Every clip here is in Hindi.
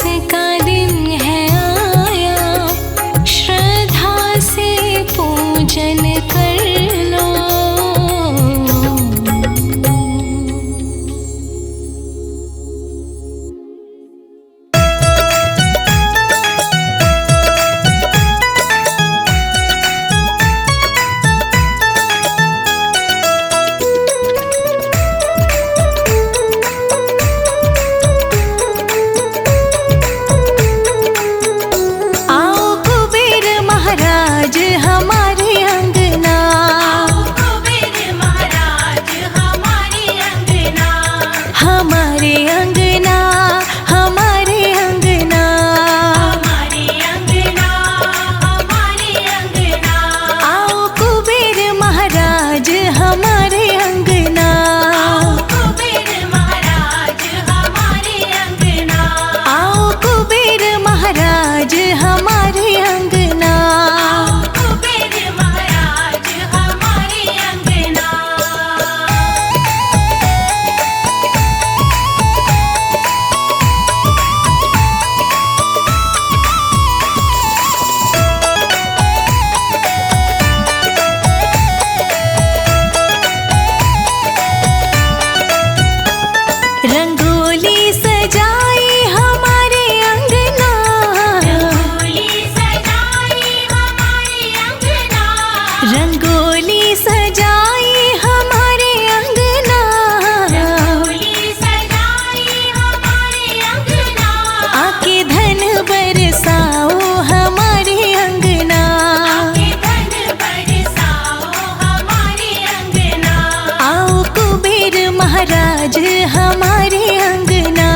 का दिन है आया, श्रद्धा से पूजन कर लो। महाराज हमारे अंगना, कुबेर महाराज हमारे अंगना।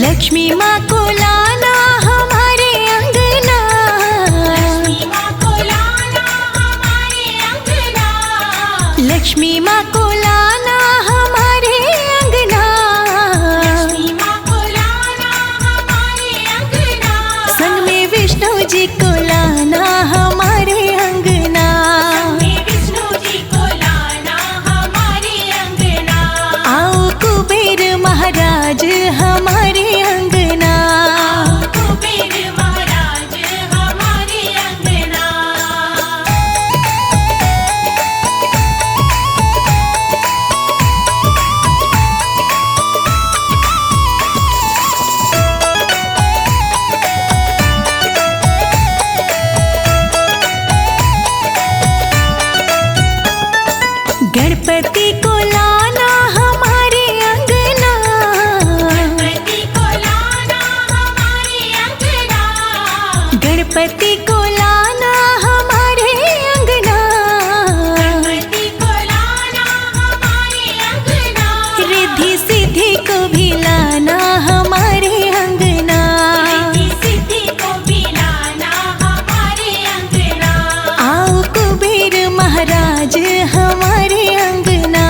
लक्ष्मी माँ को लाना हमारे अंगना, लक्ष्मी माँ को लाना हमारे अंगना, लक्ष्मी माँ को लाना हमारे अंगना, लक्ष्मी माँ को लाना हमारे अंगना। संग में विष्णु जी को लाना हमारे अंगना, में विष्णु जी को लाना हमारे अंगना। आओ कुबेर महाराज हमारे अंगना, कुबेर महाराज हमारे अंगना। गणपति को लाना हमारे अंगना, गणपति को लाना हमारे अंगना, गणपति को लाना हमारे अंगना, गणपति को लाना हमारे अंगना। रिद्धि सिद्धि को भी लाना हमारे अंगना, रिद्धि सिद्धि को भी लाना हमारे अंगना। आओ कुबेर महाराज हमारे अंगना,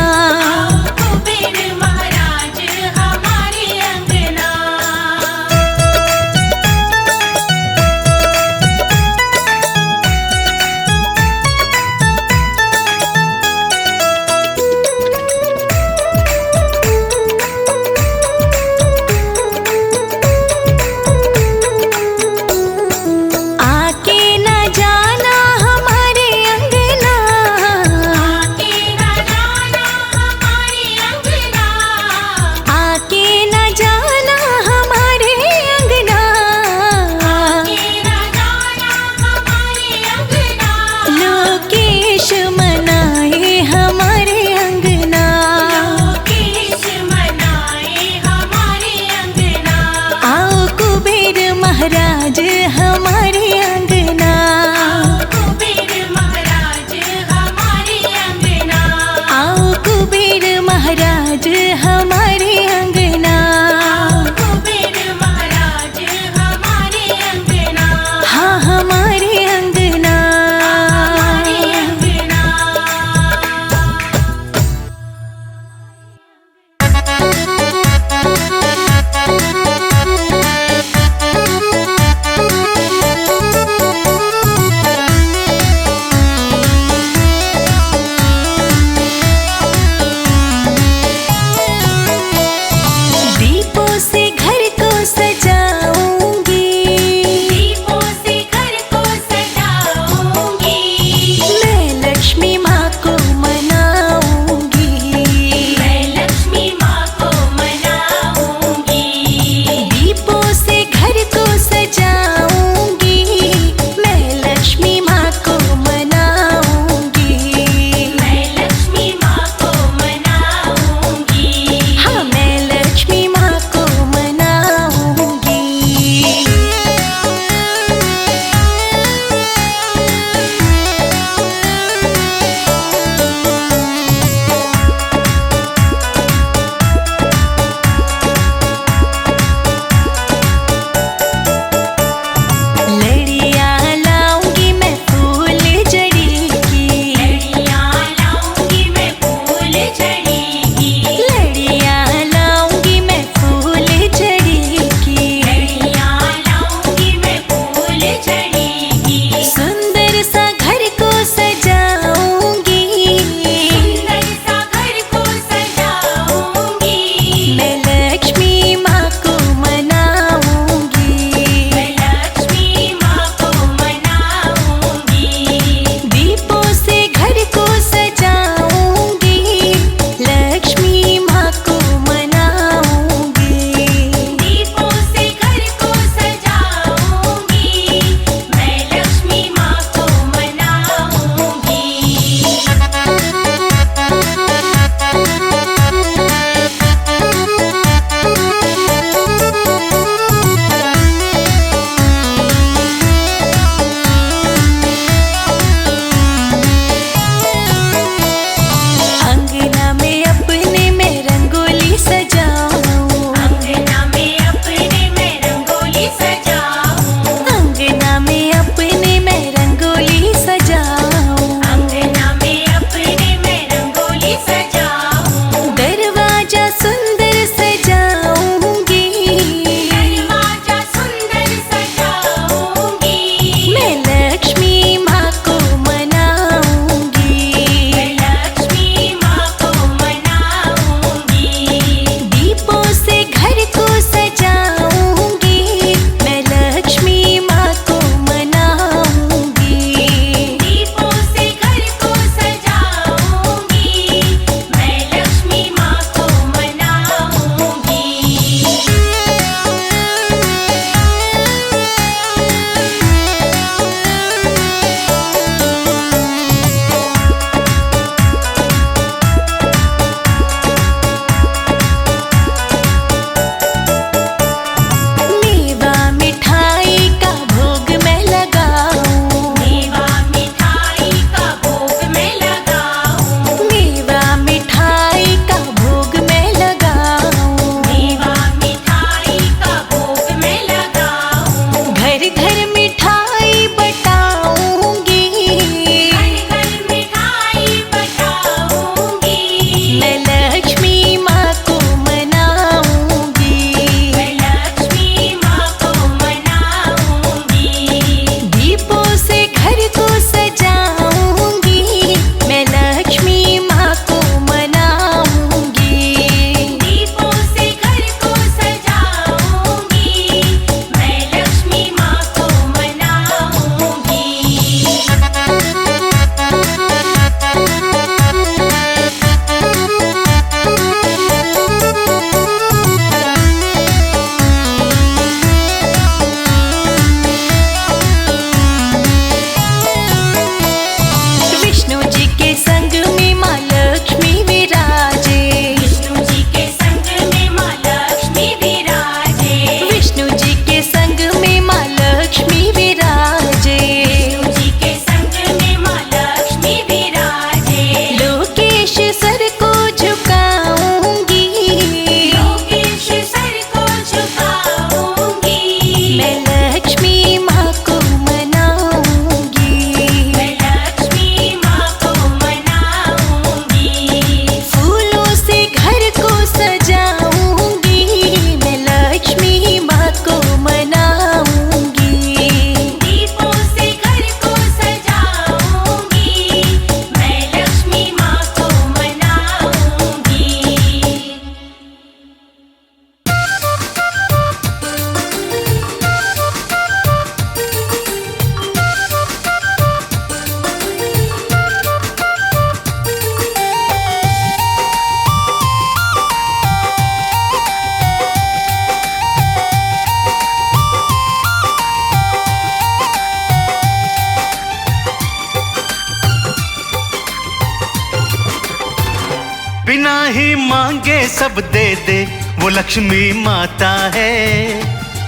बिना ही मांगे सब दे दे वो लक्ष्मी माता है।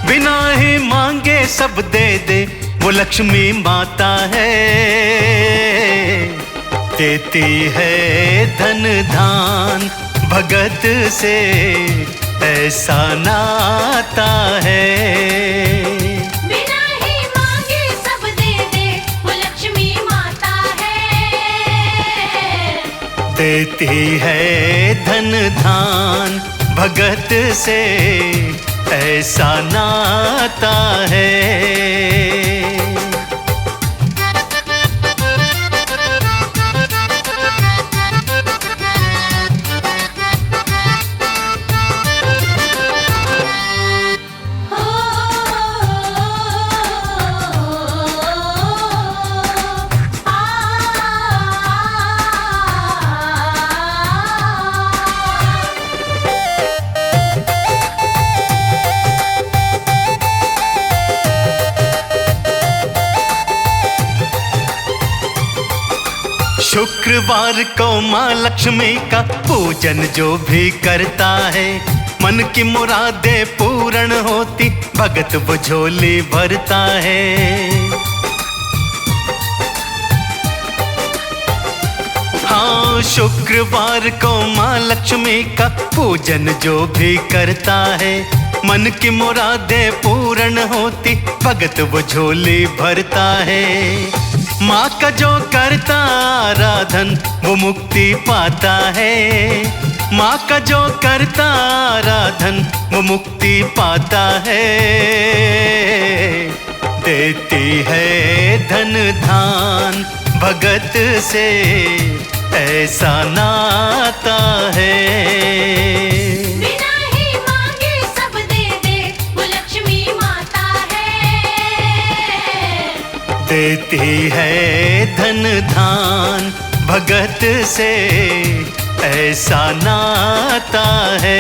बिना ही मांगे सब दे दे वो लक्ष्मी माता है। देती है धन धान भगत से ऐसा नाता है। बिना ही मांगे सब दे दे वो लक्ष्मी माता है। देती है धन धान भगत से ऐसा नाता है। शुक्रवार को माँ लक्ष्मी का पूजन जो भी करता है, मन की मुरादें पूर्ण होती, भगत वो झोली भरता है। हाँ, शुक्रवार को माँ लक्ष्मी का पूजन जो भी करता है, मन की मुरादें पूर्ण होती, भगत वो झोली भरता है। माँ का जो करता आराधन वो मुक्ति पाता है। माँ का जो करता आराधन वो मुक्ति पाता है। देती है धन धान भगत से ऐसा नाता है। बिना ही मांगे सब दे दे वो लक्ष्मी माता है। देती है धन धान भगत से ऐसा नाता है।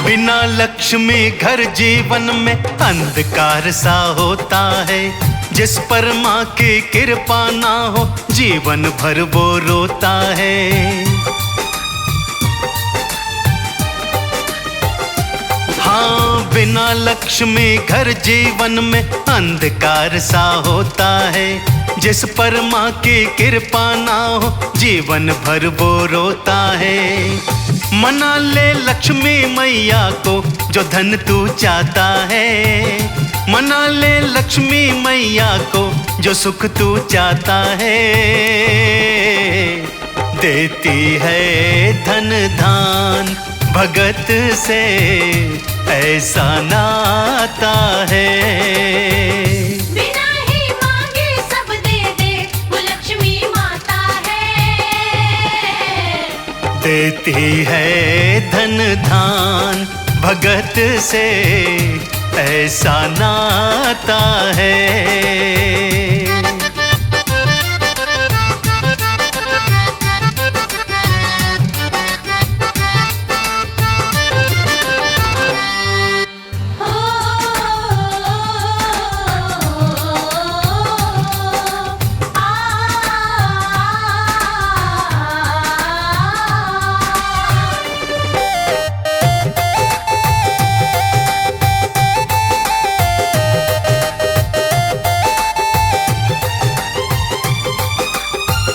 बिना लक्ष्मी घर जीवन में अंधकार सा होता है। जिस पर माँ की कृपा ना हो जीवन भर वो रोता है। हाँ, बिना लक्ष्मी घर जीवन में अंधकार सा होता है। जिस पर माँ की कृपा ना हो जीवन भर वो रोता है। मना ले लक्ष्मी मैया को जो धन तू चाहता है। मना ले लक्ष्मी मैया को जो सुख तू चाहता है। देती है धन धान भगत से ऐसा नाता है। बिना ही मांगे सब दे दे वो लक्ष्मी माता है। देती है धन धान भगत से ऐसा नाता है।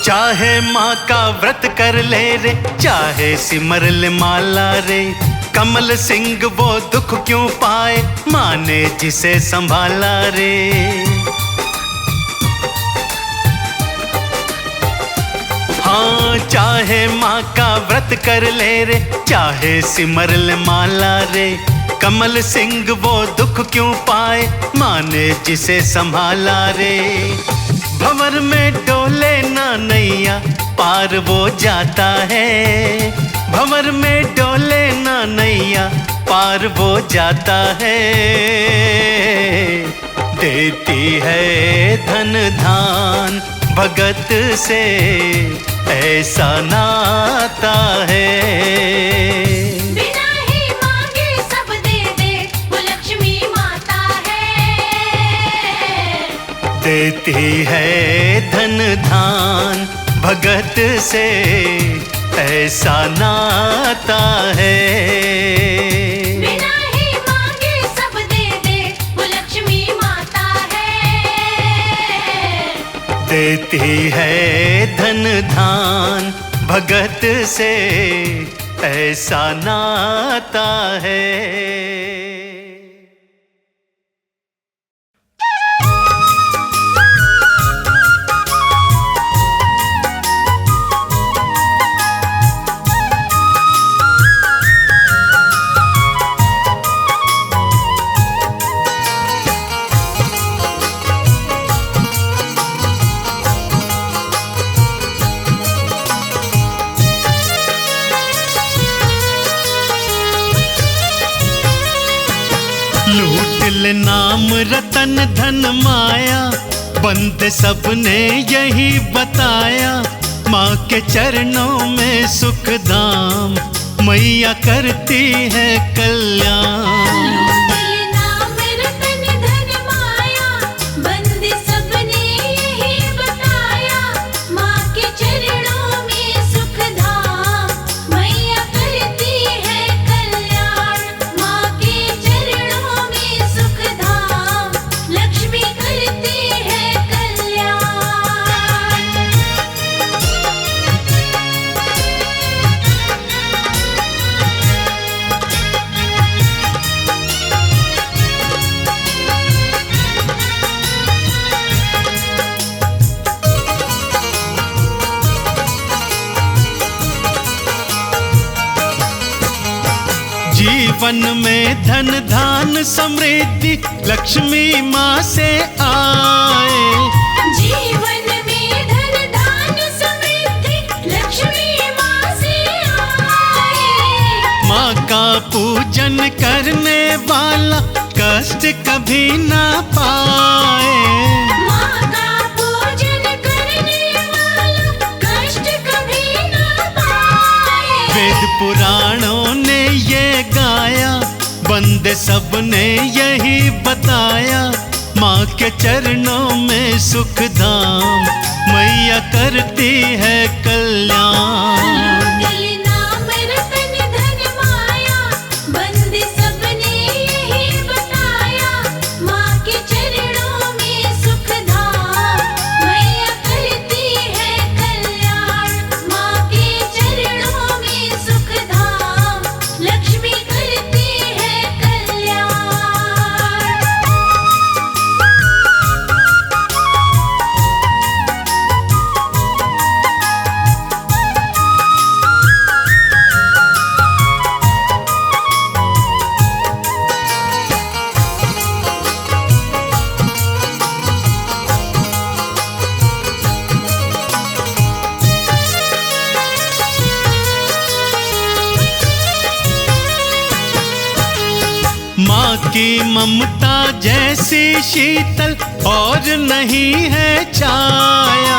चाहे माँ का व्रत कर ले रे, चाहे सिमर ले माला रे, कमल सिंह वो दुख क्यों पाए, माँ ने जिसे संभाला रे। हाँ, चाहे माँ का व्रत कर ले रे, चाहे सिमर ले माला रे, कमल सिंह वो दुख क्यों पाए, माँ ने जिसे संभाला रे। भंवर में डोले ना नैया पार वो जाता है। भंवर में डोले ना नैया पार वो जाता है। देती है धन धान भगत से ऐसा नाता है। बिना ही मांगे सब दे दे वो लक्ष्मी माता है। देती है धन धान भगत से ऐसा नाता है। बिना ही मांगे सब दे दे वो लक्ष्मी माता है। देती है धन धान भगत से ऐसा नाता है। लूट ले नाम रतन धन माया, बंद सबने यही बताया। माँ के चरणों में सुख धाम, मैया करती है कल्याण। जीवन में धन धान समृद्धि लक्ष्मी माँ से आए। जीवन में धन धान समृद्धि लक्ष्मी माँ से आए। माँ का पूजन करने वाला कष्ट कभी ना पाए। माँ का पूजन करने वाला कष्ट कभी ना पाए। वेद पुराणों ने ये गाया, बंदे सबने यही बताया। माँ के चरणों में सुख धाम, मैया करती है कल्याण। माँ की ममता जैसी शीतल और नहीं है छाया।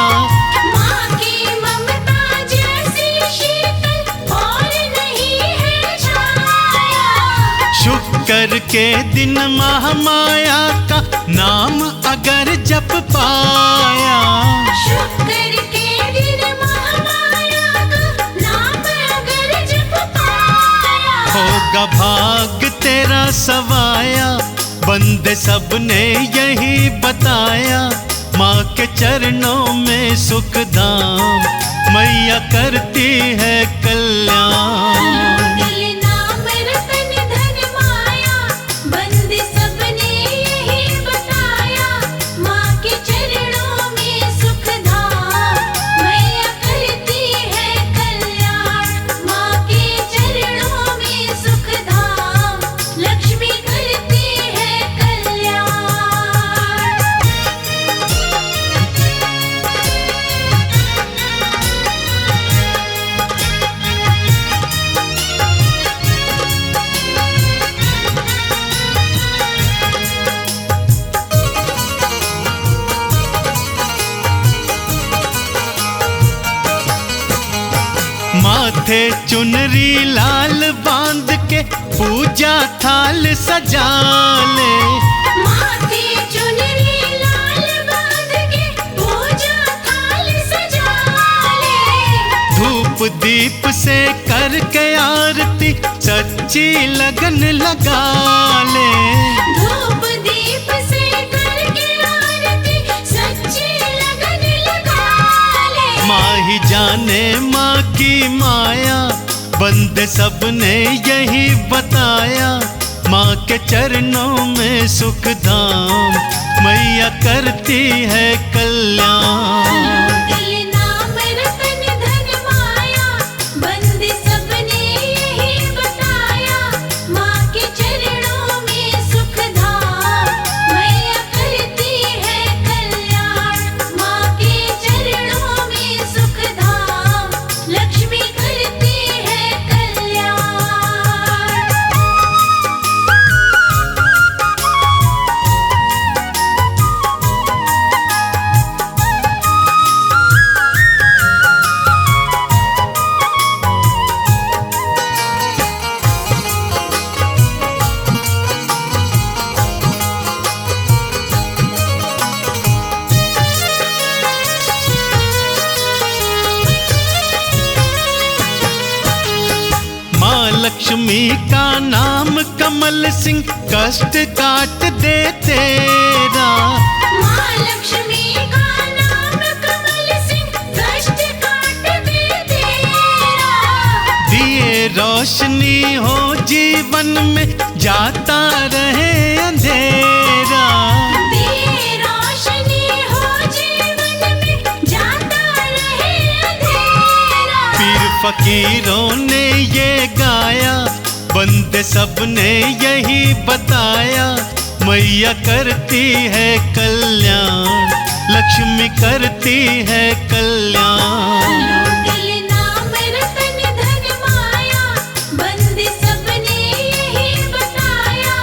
माँ की ममता जैसी शीतल और नहीं है छाया। शुक्र के दिन महामाया का नाम अगर जप पाया। शुक्र के दिन महामाया का नाम अगर जप पाया। होगा भाग तेरा सवाया, बंदे सबने यही बताया। माँ के चरणों में सुख धाम, मैया करती है कल्याण। माथे चुनरी लाल बांध के पूजा थाल सजा ले। माथे चुनरी लाल बांध के पूजा थाल सजा ले। धूप दीप से करके आरती सच्ची लगन लगा ले। धूप दीप से करके आरती सच्ची लगन लगा ले। माँ ही जाने माँ की माया, बंदे सबने यही बताया। माँ के चरणों में सुख धाम, मैया करती है कल्याण। दिल नाम रतन धन माया, बंदे सबने यही बताया। माँ के चरणों में सुख धाम, मैया करती है कल्याण। माँ के चरणों में सुख धाम, लक्ष्मी करती है कल्याण। माँ लक्ष्मी का नाम कमल सिंह, कष्ट काट दे तेरा। माँ लक्ष्मी का नाम कमल सिंह, कष्ट काट दे तेरा। दिए रोशनी हो जीवन में, जाता रहे अंधेरा। दिए रोशनी हो जीवन में, जाता रहे अंधेरा। पीर फकीरों ने ये गाया, बंदे सबने यही बताया। मैया करती है कल्याण, लक्ष्मी करती है कल्याण। दिल नाम रतन धन माया, बंदे सबने यही बताया।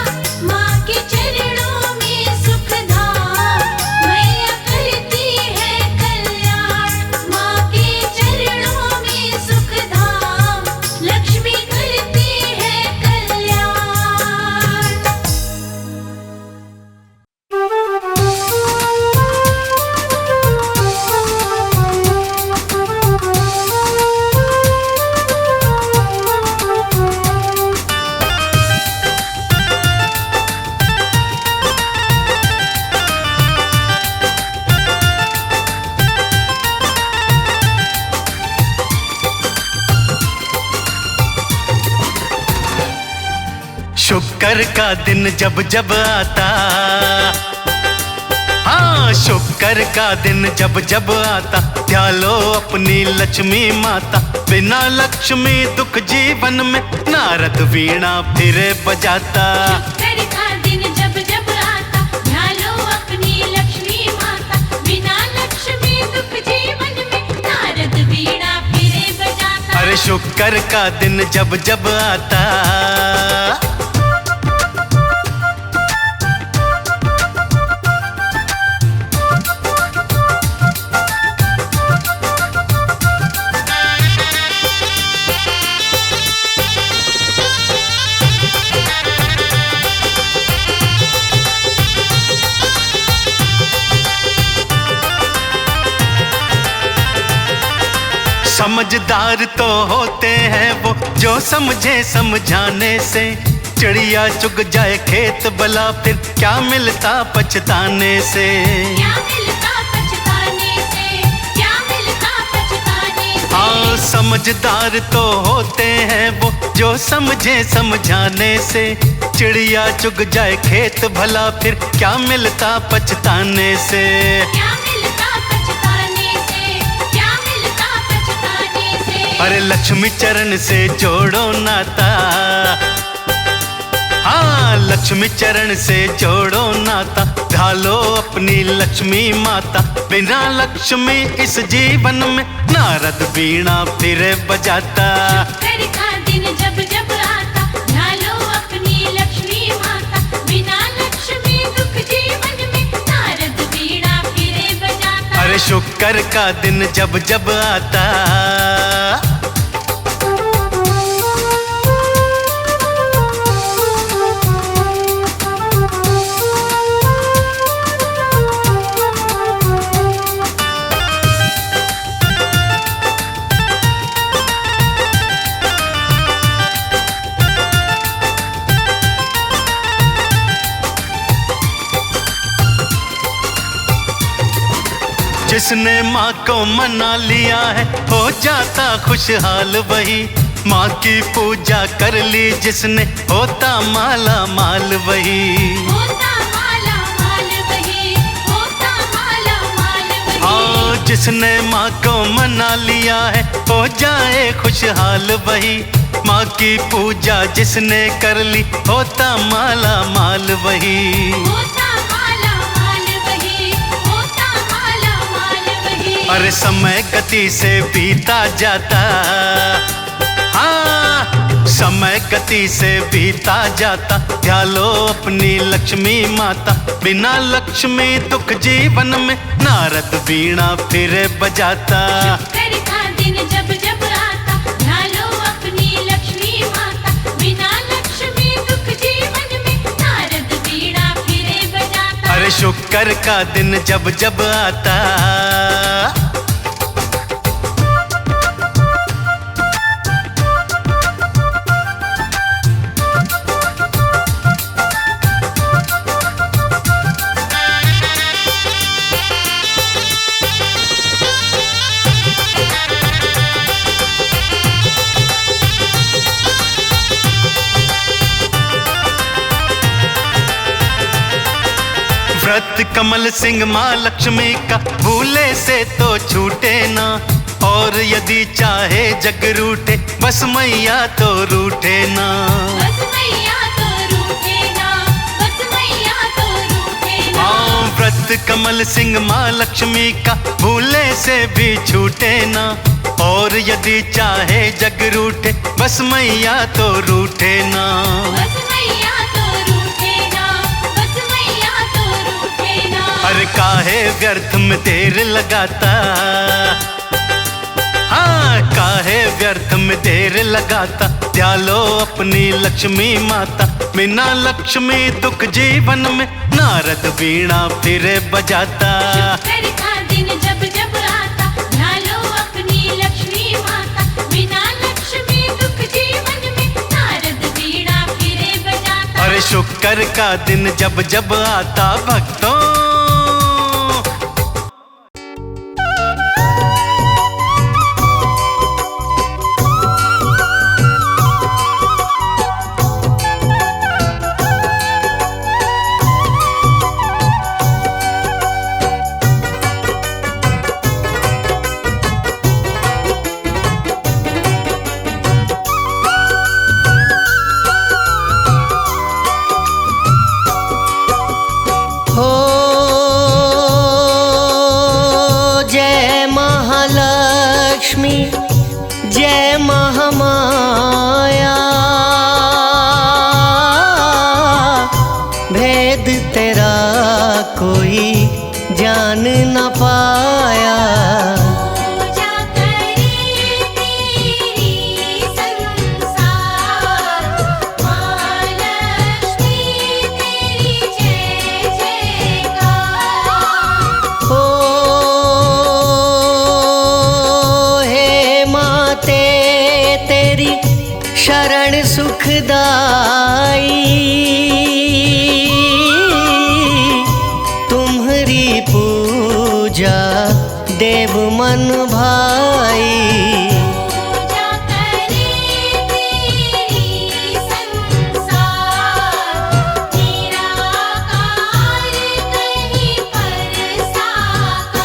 माँ के चरणों में सुख धाम, मैया करती है कल्याण। माँ के चरणों में सुख धाम, लक्ष्मी करती है कल्याण। शुक्र का दिन जब जब आता, हाँ शुक्र का दिन जब जब आता, ध्यालो अपनी लक्ष्मी माता। बिना लक्ष्मी दुख जीवन में, नारद वीणा फिर बजाता। शुक्र का दिन जब जब आता, ध्यालो अपनी लक्ष्मी माता। बिना लक्ष्मी दुख जीवन में, नारद वीणा फिरे बजाता। अरे शुक्र का दिन जब जब आता। समझदार तो होते हैं वो, जो समझे समझाने से। चिड़िया चुग जाए खेत भला, फिर क्या मिलता पछताने से। क्या मिलता पछताने से, क्या मिलता पछताने से। हाँ समझदार तो होते हैं वो, जो समझे समझाने से। चिड़िया चुग जाए खेत भला, फिर क्या मिलता पछताने से। क्या मिलता पछताने से, क्या मिलता पछताने से। अरे लक्ष्मी चरण से जोड़ो नाता, हाँ लक्ष्मी चरण से जोड़ो नाता। ढालो अपनी लक्ष्मी माता, बिना लक्ष्मी इस जीवन में, नारद वीणा फिर बजाता। शुक्र का दिन जब जब आता, ढालो अपनी लक्ष्मी माता। बिना लक्ष्मी दुख जीवन में, नारद वीणा फिरे बजाता। अरे शुक्र का दिन जब जब आता। जिसने माँ को मना लिया है हो जाता खुशहाल वही। माँ की पूजा कर ली जिसने होता माला माल वही। होता माला माल वही, होता माला माल वही। हाँ, जिसने माँ को मना लिया है हो जाए खुशहाल वही। माँ की पूजा जिसने कर ली होता माला माल वही। होता माला माल वही, होता माला माल वही। अरे समय गति से बीता जाता, हाँ समय गति से बीता जाता। ध्यान लो अपनी लक्ष्मी माता, बिना लक्ष्मी दुख जीवन में नारद वीणा फिर बजाता। शुक्र का दिन जब जब आता, ध्यान लो अपनी लक्ष्मी माता, बिना लक्ष्मी दुख जीवन में नारद वीणा फिर बजाता। अरे शुक्र का दिन जब जब आता। व्रत कमल सिंह माँ लक्ष्मी का भूले से तो छूटे ना। और यदि चाहे जग रूठे बस मैया तो रूठे ना। बस मैया तो रूठे ना, बस मैया तो रूठे ना। हाँ, व्रत कमल सिंह माँ लक्ष्मी का भूले से भी छूटे ना। और यदि चाहे जग रूठे बस मैया तो रूठे ना। बस मैया तो रूठे ना, बस मैया तो रूठे ना। हर काहे व्यर्थ में देर लगाता, हाँ काहे व्यर्थ में देर लगाता। ध्यान लो अपनी लक्ष्मी माता, बिना लक्ष्मी दुख जीवन में नारद वीणा फिर बजाता। शुक्र का दिन जब जब आता, ध्यान लो अपनी लक्ष्मी माता, बिना लक्ष्मी दुख जीवन में नारद वीणा फिर बजाता। अरे शुक्र का दिन जब जब आता भक्तों। जय महामाया, भेद तेरा कोई जान न पाया। पूजा करे तेरी संसार, माँ लक्ष्मी तेरी जय जयकार। ओ हे माते तेरी शरण सुखदाई, तुम्हारी पूजा देव मन भाई। पूजा करे तेरी संसार, निराकार कहीं पर साकार।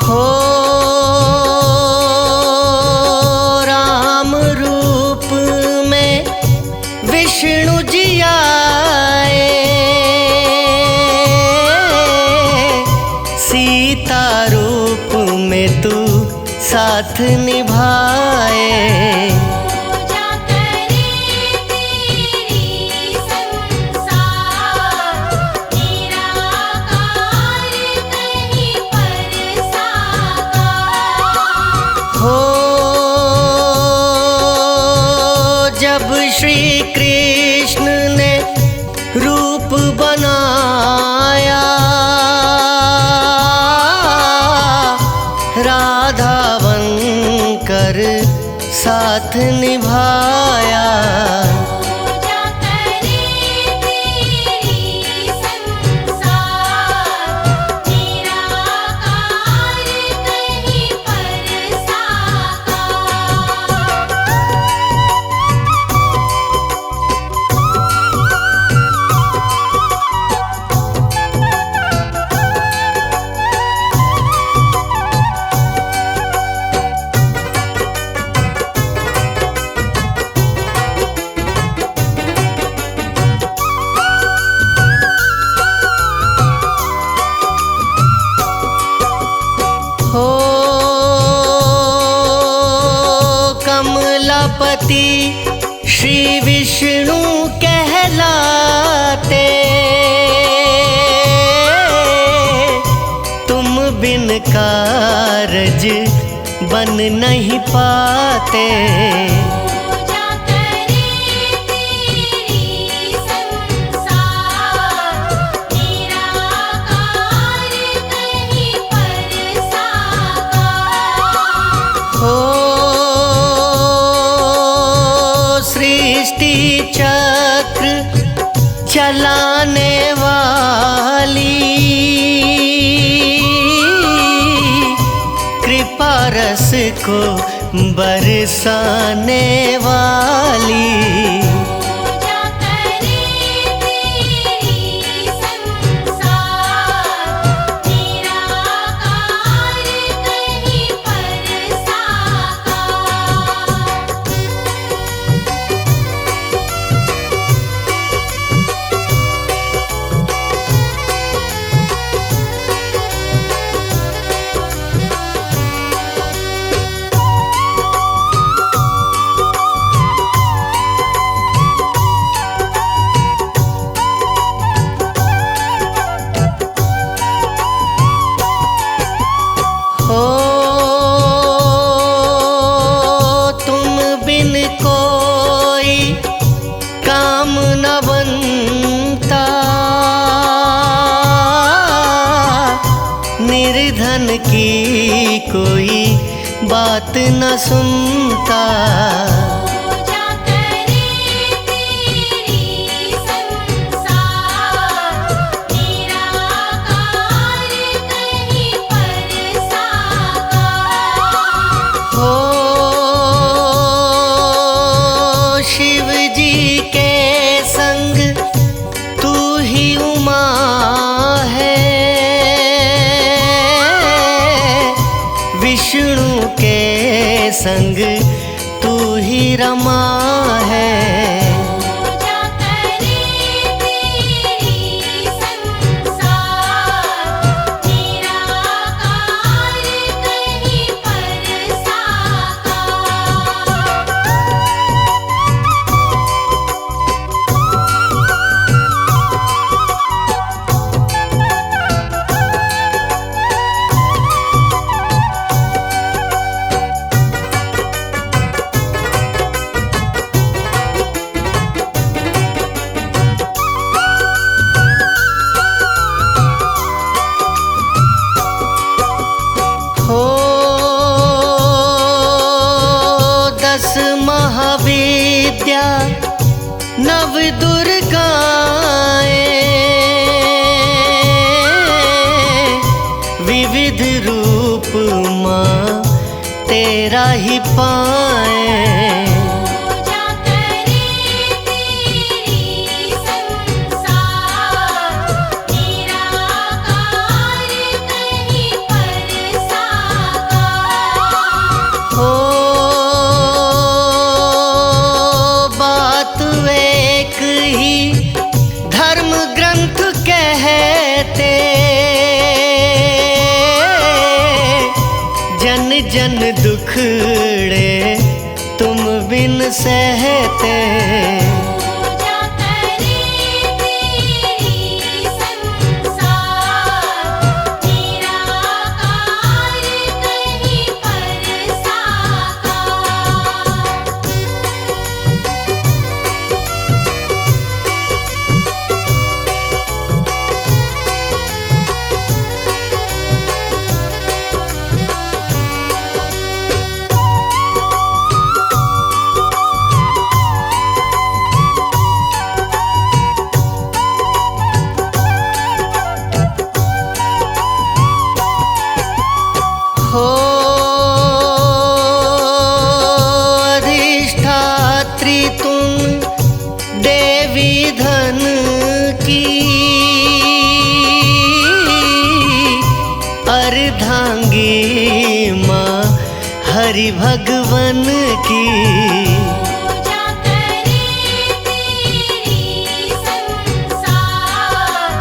हो राम रूप में विष्णु जी आए, सीता रूप में तू साथ निभाए। पूजा करे तेरी संसार, निराकार कहीं पर साकार। हो श्री कृष्ण ने रूप बनाया, राधा बनकर साथ निभाया। पूजा करे तेरी संसार, निराकार कहीं पर साकार। हो कमलापति श्री विष्णु कहलाते, तुम बिन कारज बन नहीं पाते। पूजा करे तेरी संसार, निराकार कहीं पर साकार। हो सृष्टि चक्र चलाने वाली, कृपा रस को बरसाने वाली। पूजा करे तेरी संसार, निराकार कहीं पर साकार। हो तुम बिन कोई काम न बनता, निर्धन की कोई बात न सुनता। पूजा करे तेरी संसार, निराकार कहीं पर साकार। हो शिव जी के संग तू ही उमा है, विष्णु के संग तू ही रमा है। पूजा करे तेरी संसार, निराकार कहीं पर साकार। हो 10 महाविद्या नव दुर्गाएं, विविध रूप माँ तेरा ही पाए। पूजा करे तेरी संसार, निराकार कहीं पर साकार। हो बात एक ही धर्म ग्रंथ कहते, जन जन दुखड़े तुम बिन सहते। पूजा करे तेरी संसार, निराकार कहीं पर साकार। अर्धांगी माँ हरि भगवन की। पूजा करे तेरी संसार,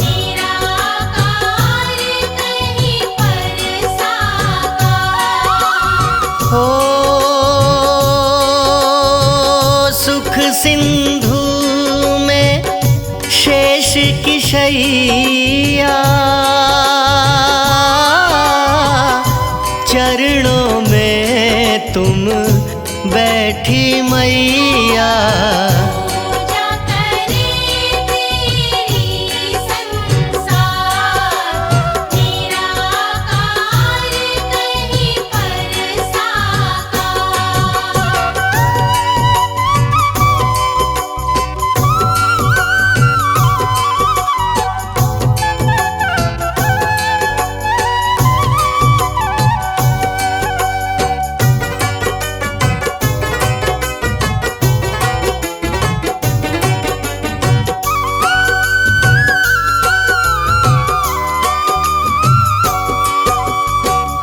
निराकार कहीं पर साकार। हो सुख सिंधु में शेष की शैया, चरणों में तुम बैठी मैया। पूजा करे तेरी संसार, निराकार कहीं पर साकार।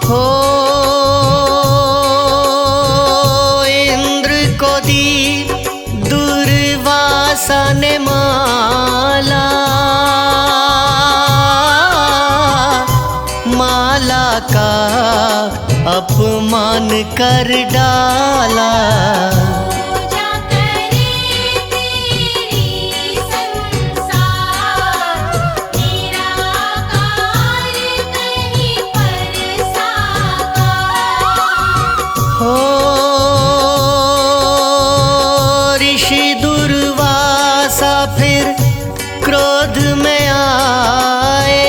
हो इंद्र को दी दुर्वासा ने माला, माला का अपमान कर डाला। पूजा करे तेरी संसार, निराकार कहीं पर साकार। हो ऋषि दुर्वासा फिर क्रोध में आए,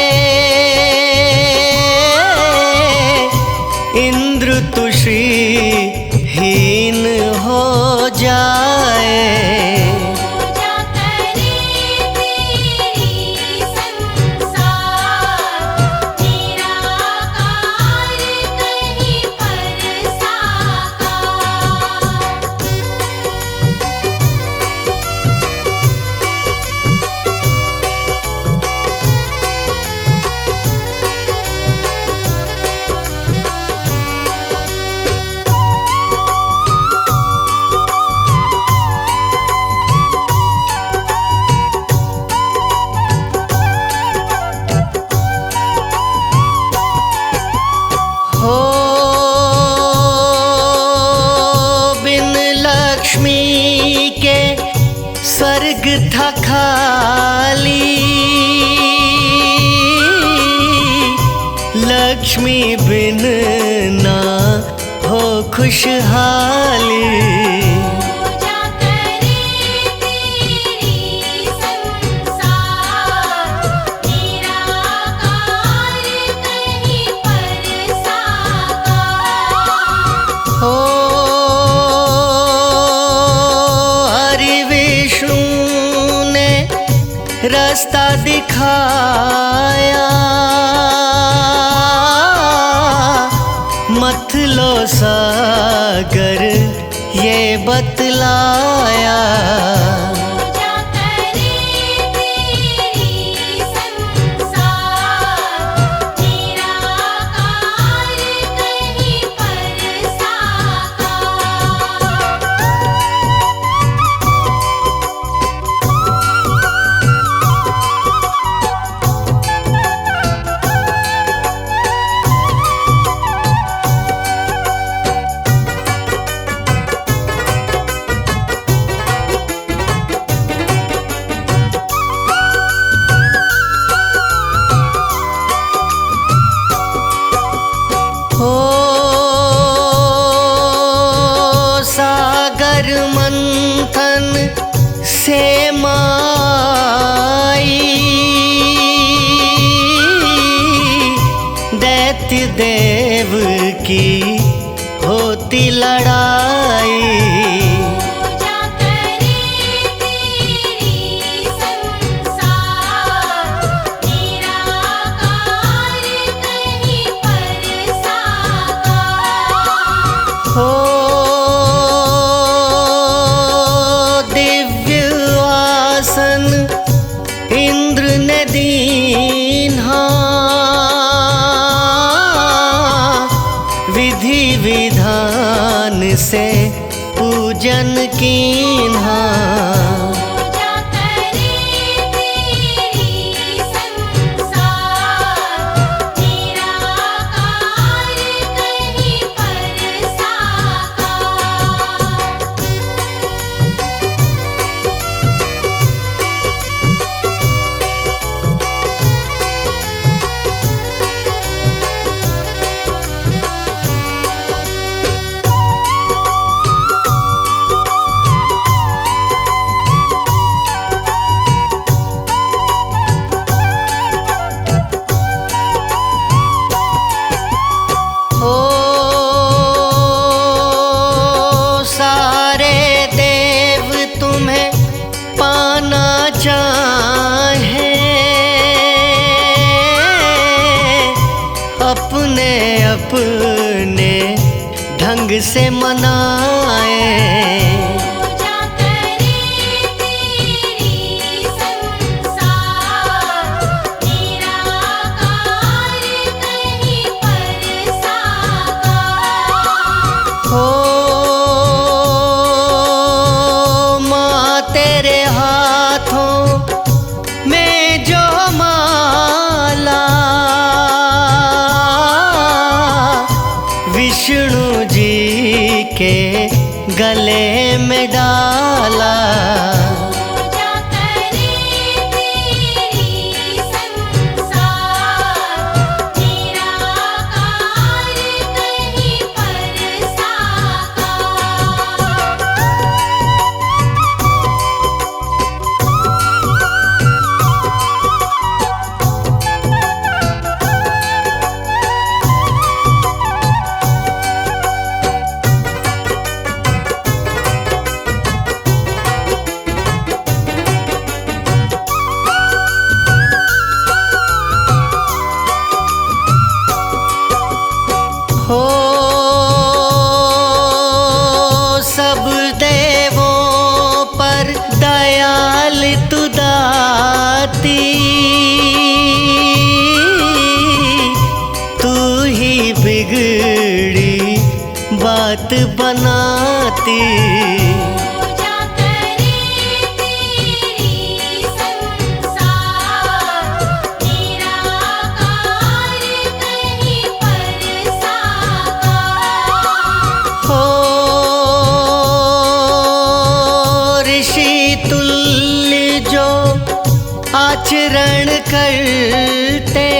इंद्र तुषी हीन हो जाए। पूजा करे तेरी संसार, निराकार कहीं पर साकार। हो बिन लक्ष्मी के स्वर्ग था खाली, लक्ष्मी बिन ना हो खुशहाली। पूजा करे तेरी संसार, निराकार कहीं पर साकार। हो हरि विष्णु ने रास्ता दिखाया, मत लो सागर ये बतलाया। पूजा करे तेरी संसार, निराकार कहीं पर साकार। हो सागर मंथन से माई, दैत्य देव की होती लड़ाई। पूजा करे तेरी संसार, निराकार कहीं पर साकार। हो दिव्य आसन इंद्र ने दीन्हा, अपने अपने ढंग से मनाए। पूजा करे तेरी संसार, निराकार कहीं पर साकार। हो माँ तेरे हाथों में जो माला विष्णु जी के गले में डाला। पूजा करे तेरी संसार, निराकार कहीं पर साकार। हो सब देवों पर दयाल तू दाती, तू ही बिगड़ी बात बनाती। पूजा करे तेरी संसार, निराकार कहीं पर साकार। हो ऋषि तुल्य जो आचरण करते,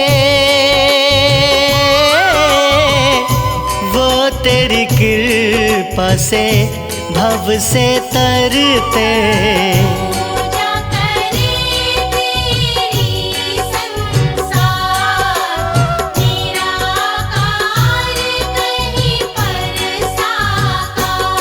वो तेरी कृपा से भव से तरते। पूजा करे तेरी संसार, निराकार कहीं पर साकार।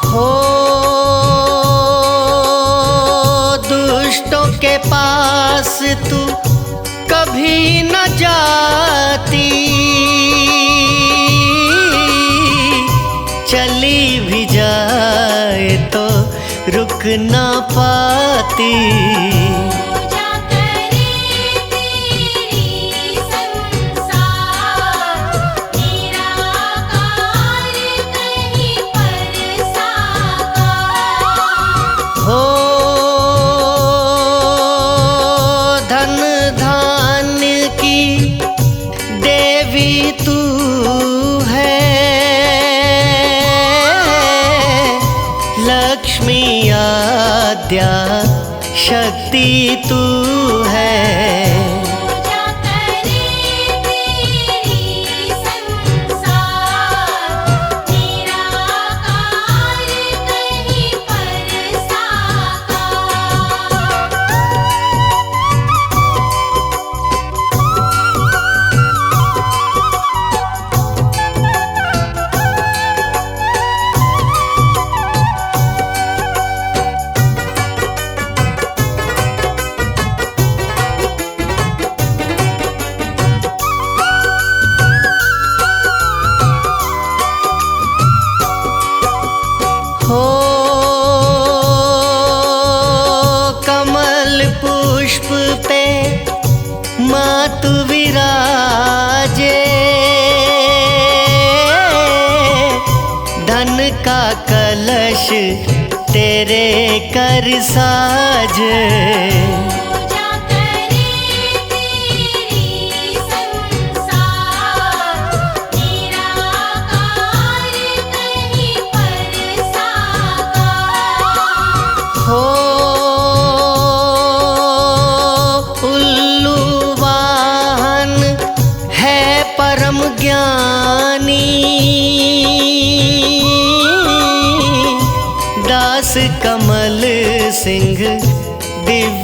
हो दुष्टों के पास तू कभी न जाती, चली भी जाए तो रुक ना पाती। पूजा करे तेरी संसार, निराकार कहीं पर साकार। हो धन धान्य की देवी तू है, लक्ष्मी आद्या शक्ति तू है। पूजा करे तेरी संसार, निराकार कहीं पर साकार। हो कमल पुष्प पे मातु विराजे, धन का कलश तेरे कर साजे। पूजा करे तेरी संसार, निराकार कहीं पर साकार। हो उल्लू वाहन है परम ज्ञानी,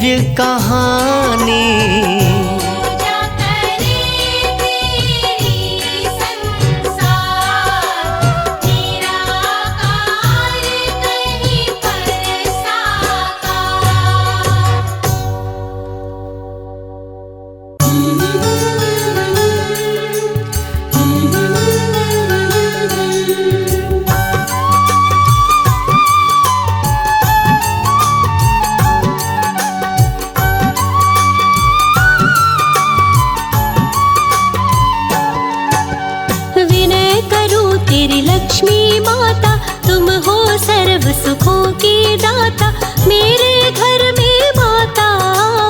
दिव्य कहानी। पूजा करे तेरी संसार, निराकार कहीं पर विनय करूं तेरी लक्ष्मी माता, तुम हो सर्व सुखों की दाता। मेरे घर में माता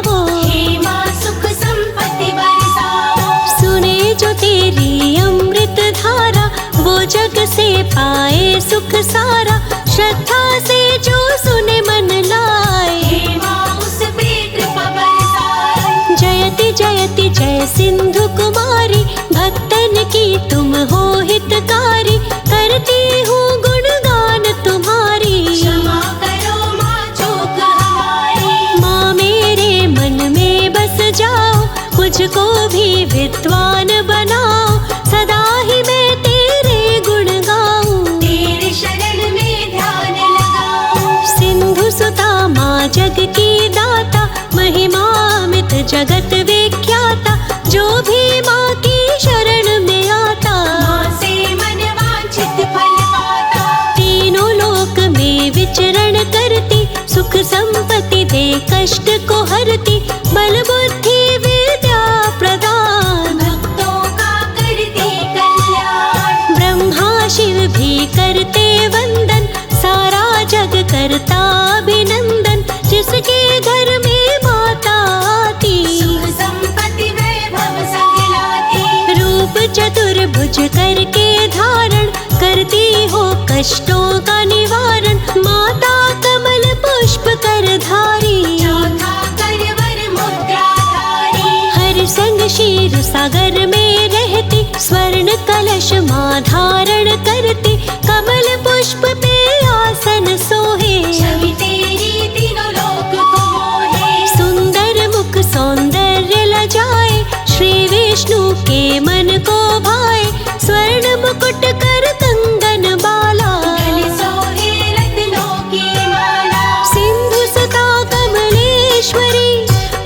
वो, हे माँ सुख संपत्ति बरसाओ। सुने जो तेरी अमृत धारा, वो जग से पाए सुख सारा। श्रद्धा से जो सुने मन लाए, हे माँ उस पे कृपा बरसाए। जयति जयति जय सिंधु कुमारी, भक्तन की तुम हो हितकारी। करती हूँ गुणगान तुम्हारी, क्षमा करो माँ चूक हमारी। माँ मेरे मन में बस जाओ, मुझको भी विद्वान बनाओ। सदा ही मैं तेरे गुण गाऊं, तेरे शरण में ध्यान लगाओ। सिंधु सुता माँ जग की दाता, महिमा अमित जगत विख्याता। जो भी माँ की शरण में आता, माँ से मन वांछित फल पाता। तीनों लोक में विचरण करती, सुख संपत्ति दे कष्ट को हरती। बल बुद्धि विद्या प्रदान, भक्तों का करती कल्याण। ब्रह्मा शिव भी करते वंदन, सारा जग करता अभिनंदन। जिसके घर में माता आती, सुख संपत्ति वैभव संग रूप चतुर्भुज करके धारण। करती हो कष्टों का निवारण, माता कमल पुष्प कर धारी। चौथा करवर मुद्राधारी। हर संग क्षीर सागर में रहती, स्वर्ण कलश माँ धारण करती। कमल पुष्प पे आसन सोहे, छवि तेरी तीनों लोक को मोहे। सुंदर मुख सौंदर्य लजाए, श्री विष्णु के मन को भाए। स्वर्ण मुकुट कर कंगन बाला, गले सोहे रत्नों की माला। सिंधु सुता कमलेश्वरी,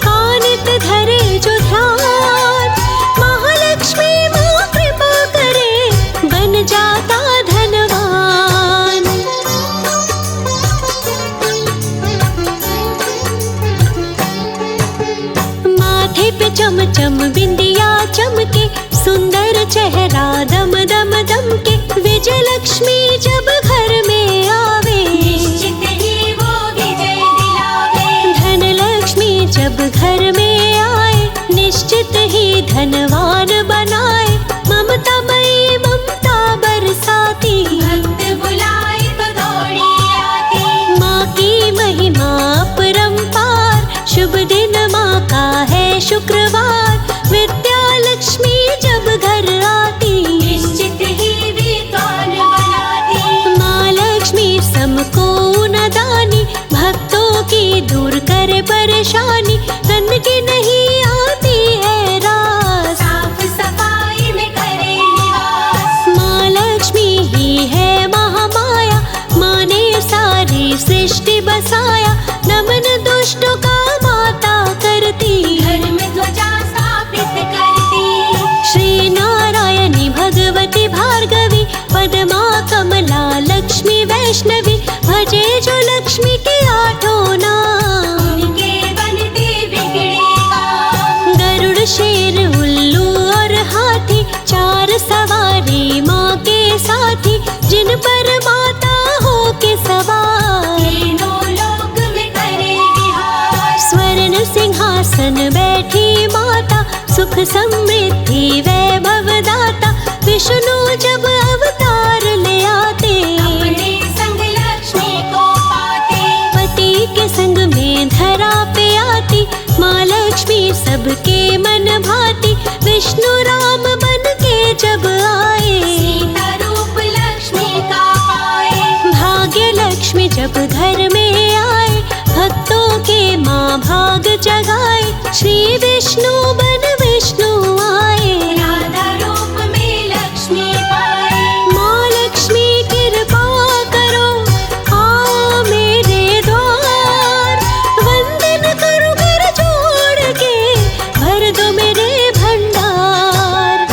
कानित धरे जो ध्यान। महालक्ष्मी माँ कृपा करे, बन जाता धनवान। माथे पे चम चम बिंदिया चमके, सुंदर चेहरा दम दम दम के। विजय लक्ष्मी जब घर में आवे, निश्चित ही वो विजय दिलावे। धन लक्ष्मी जब घर में आए, निश्चित ही धनवान बनाए। ममता मई ममता बरसाती, भक्त बुलाए तो दौड़ी आती। माँ की महिमा अपरंपार। शुभ दिन माँ का है शुक्रवार, विद्या लक्ष्मी जब घर आती। निश्चित ही विद्वान बनाती। माँ लक्ष्मी सबको न दानी, भक्तों की दूर करे परेशानी। गंदगी नहीं आती है रास, साफ सफाई में करे निवास। माँ लक्ष्मी ही है महामाया, माँ ने सारी सृष्टि बसाया। नमन दुष्टों का माता करती, घर में ध्वजा स्थापित करती। श्री नारायणी भगवती भार्गवी। पद्मा कमला लक्ष्मी वैष्णवी, भजे जो लक्ष्मी के आठों नाम। उनके बनते बिगड़े काम। गरुड़ शेर उल्लू और हाथी, चार सवारी माँ के साथी। जिन पर माता हो के सवार, तीनों लोक में करे विहार। स्वर्ण सिंहासन बैठी माता, सुख समृद्धि वैभव दाता। विष्णु जब अवतार ले आते, अपने संग लक्ष्मी को पाते। पति के संग में धरा पे आती। माँ लक्ष्मी सबके मन भाती, विष्णु राम बन के जब आए। सीता रूप लक्ष्मी का पाए। भाग्य लक्ष्मी जब घर में आए, भक्तों के माँ भाग जगाए, श्री विष्णु बन विष्णु आए। राधा रूप में लक्ष्मी पाए। माँ लक्ष्मी कृपा करो, आओ मेरे द्वार। वंदन करो कर जोड़ के, भर दो मेरे भंडार।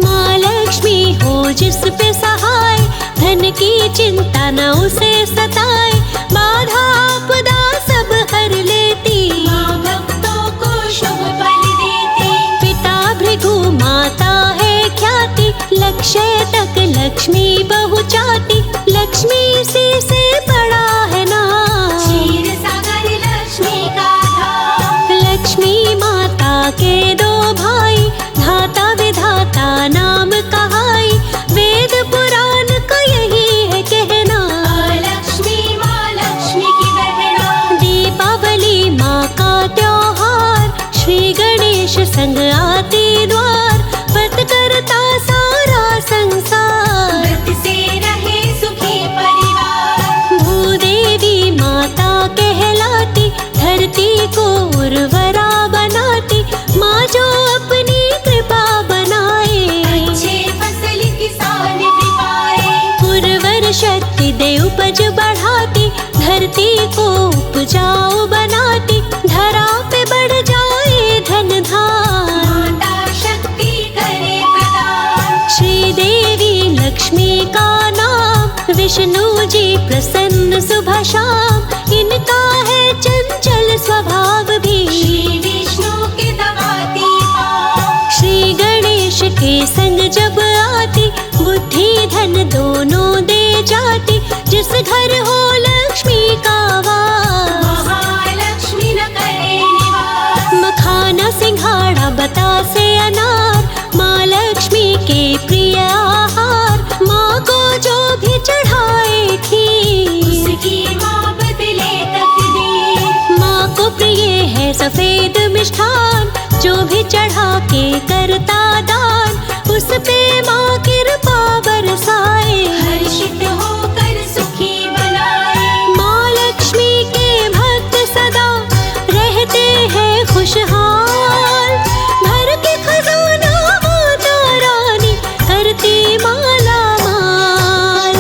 माँ लक्ष्मी हो जिस पे सहाय, धन की चिंता न उसे सताए। बाधा आपदा सब हर लेती, माँ भक्तों को शुभ फल देती। पिता भृगु माता है ख्याति, लक्ष्य तक लक्ष्मी पहुँचाती। लक्ष्मी सी से बड़ा है नाम, क्षीर सागर लक्ष्मी का धाम। लक्ष्मी माता के दो भाई, धाता विधाता नाम कहाई। वेद पुराण का यही है कहना, लक्ष्मी माँ लक्ष्मी की बहना। दीपावली माँ का त्योहार, श्री गणेश संग आते द्वार। व्रत करता सारा संसार, व्रत से रहे सुखी परिवार। भूदेवी माता कहलाती, धरती को उर्वरा बनाती। माँ जो अपनी कृपा बनाए, अच्छे फसल किसान भी पाए। उर्वर शक्ति दे उपज बढ़ाती, धरती को उपजाऊ बनाती। धरा पे बढ़ जाए धन धान, माता शक्ति करे प्रदान। श्री देवी लक्ष्मी का नाम, विष्णु जी प्रसन्न सुबह शाम। इनका है चंचल स्वभाव भी, श्री विष्णु के दवाती पाँव। श्री गणेश के संग जब आती, बुद्धि धन दोनों दे जाती। जिस घर हो लक्ष्मी का वास, महालक्ष्मी न करे निवास। मखाना सिंघाड़ा बतासे अनार, माँ लक्ष्मी के प्रिय आहार। माँ को जो भी चढ़ाए खीर, उसकी माँ बदले तकदीर। माँ को प्रिय है सफेद मिष्ठान, जो भी चढ़ा के करता दान। उस पे माँ कृपा बरसाए, हर्षित होकर सुखी बनाए। माँ लक्ष्मी के भक्त सदा रहते हैं खुशहाल। भर के खजाना माता रानी, करती माला माल।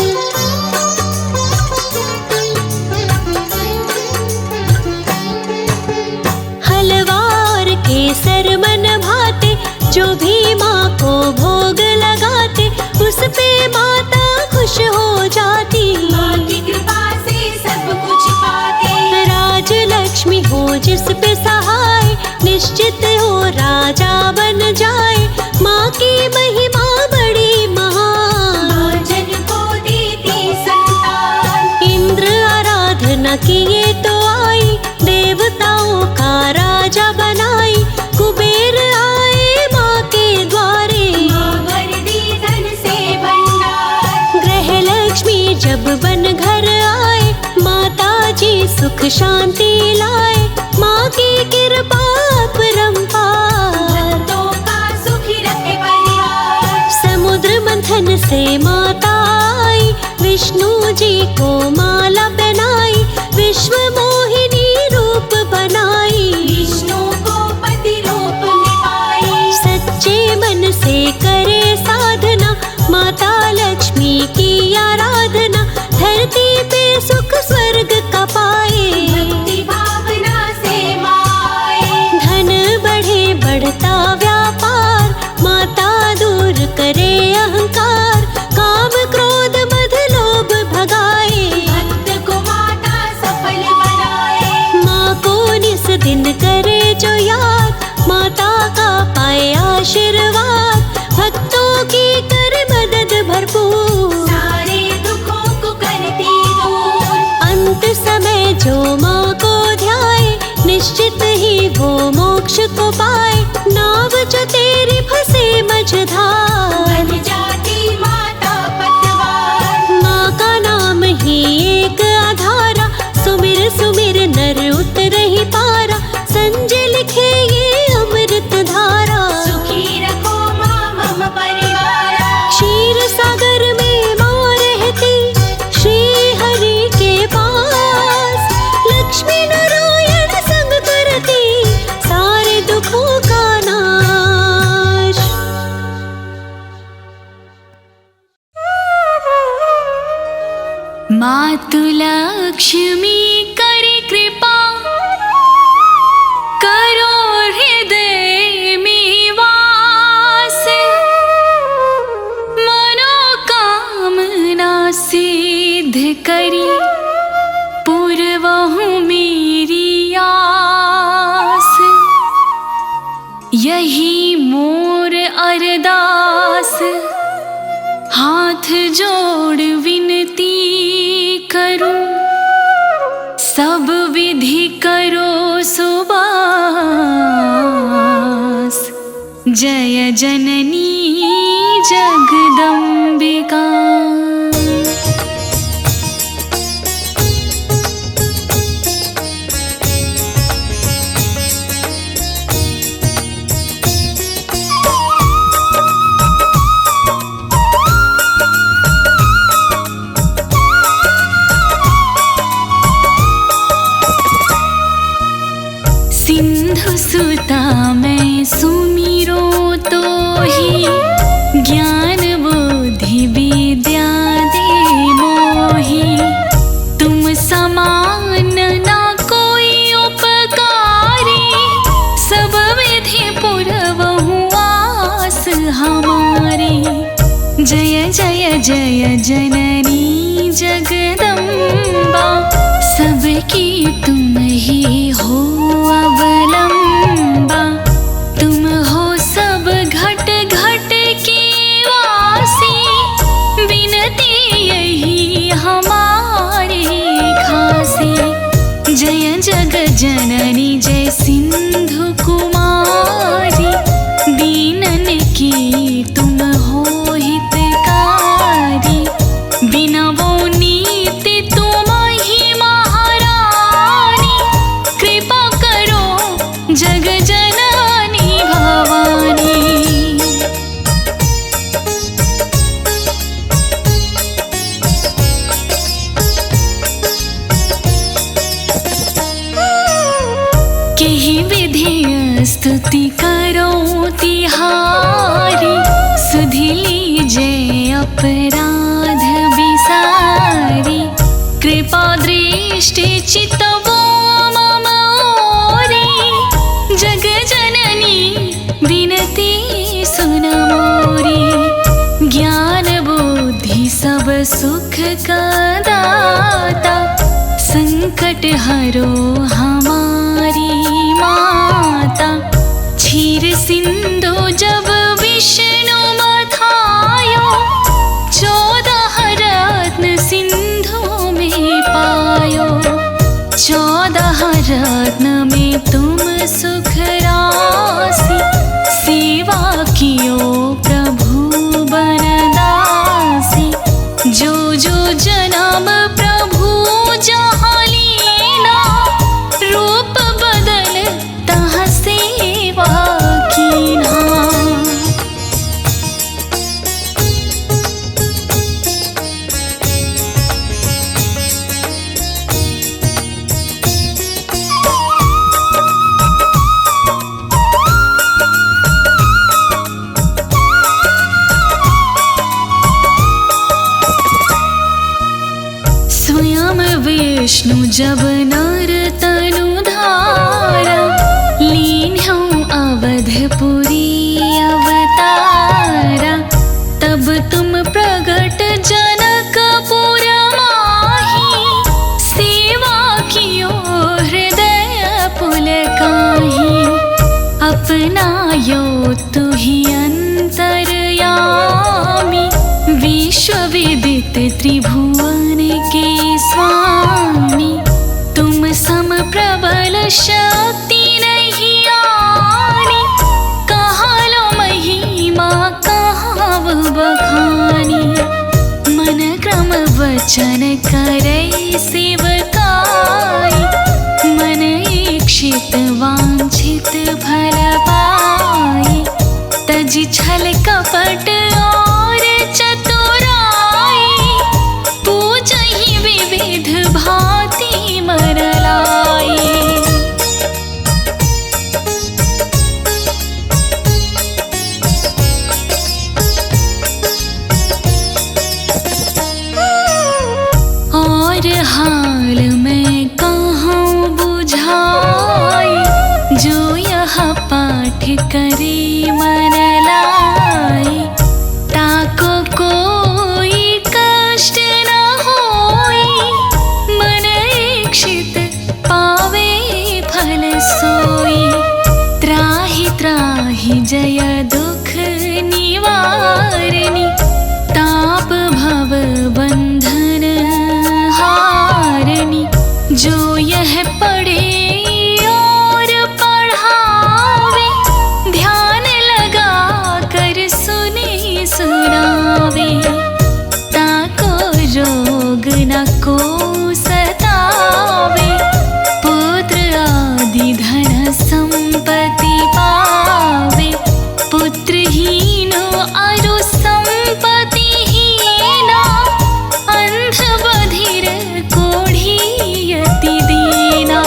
हलवार के सर मन भाते, जो भी माँ को भोग लगाते। उस पे माता खुश हो जाती, माँ की कृपा से सब कुछ पाते। राज लक्ष्मी हो जिस पे सहाय, निश्चित हो राजा बन जाए। माँ की महिमा बड़ी महान, माँ जन को देती संतान। इंद्र आराधना किए तो आई, देवताओं का राजा बनाई। कुबेर आए माँ के द्वारे, माँ भर दी धन से भंडार। ग्रह लक्ष्मी जब बन घर आए, माता जी सुख शांति लाए। माँ की कृपा अपरंपार, भक्तों का सुखी रखे परिवार। समुद्र मंथन से माता आई, विष्णु जी को माला पहनाई। विश्व मोहिनी रूप बनाई, विष्णु को पति रूप में पाई। सच्चे मन से करे साधना, माता लक्ष्मी की आराधना। धरती पे सुख स्वर्ग का पाए, भक्ति भावना से माए। धन बढ़े बढ़ता व्यापार। माता दूर करे अहंकार, काम क्रोध मद लोभ भगाए। भक्त को माता सफल बनाए। माँ को निस दिन करे जो याद, माता का पाए आशीर्वाद। भक्तों की कर मदद भरपूर, सारे दुखों को करती दूर। अंत यही मोर अरदास, हाथ जोड़ विनती करूं, सब विधि करो सुबास। जय जननी जगदम्बिका। सिंधु सुता मैं सुमिरो तो ही, ज्ञान बुद्धि विद्या दे मोही। तुम समान ना कोई उपकारी, सब विधि पुरवहु आस हमारी। जय जय जय जननी जगदम्बा, सबकी तुम ही हो अवलंबा। तुम हो सब घट घट की वासी, विनती यही हमारी खासी। जय जग जननी जय सिंधु कुमारी, दीनन की तुम हो हितकारी। बिना वो नीति तुम ही महारानी, कृपा करो जग जननी भवानी। केहि विधि स्तुति करो तिहारी, सुधि लीजे अपराध विसारी। कृपा दृष्टि चितवो मम ओरी, जग जननी विनती सुन मोरी। ज्ञान बुद्धि सब सुख का दाता, संकट हरो हमारी माता। क्षीर सिंधु जब विष्णु मथायो, 14 रत्न सिंधु में पायो। 14 रत्न में तुम सुख राशि, सेवा कियो प्रभु बनदासी। जो जो जन्म प्रभु जहाँ लीना, रूप बदल तहाँ सेवा कीन्हा। स्वयं विष्णु जब नर तनु धारा, लीन हूँ अवधपुरी अवतारा। तब तुम प्रगट जनकपुर माही, सेवा कियो हृदय पुलकाही। अपनायो तुहि अंतरयामी, विश्व विदित त्रिभुवन के स्वामी। तुम सम प्रबल शक्ति नहीं आनी, कहाँ लो महिमा कहाँ बखानी। मन क्रम वचन करे सेवकाई, मन इच्छित वांछित फल पाई। तजी छल कपट और चतुराई, पूजहि विविध भांति मरलाई। और हाल में कहाँ बुझाई, जो यह पाठ करे मन लाई। जय दुख निवारिणी, ताप भव बंधन हारिणी। जो यह पढ़े और पढ़ावे, ध्यान लगा कर सुने सुनावे, ताको रोग न को सतावे, पुत्र आदि धन संपत्ति पावे। पुत्रहीन अरु संपत्तिहीना, अंध बधिर कोढ़ी यति दीना।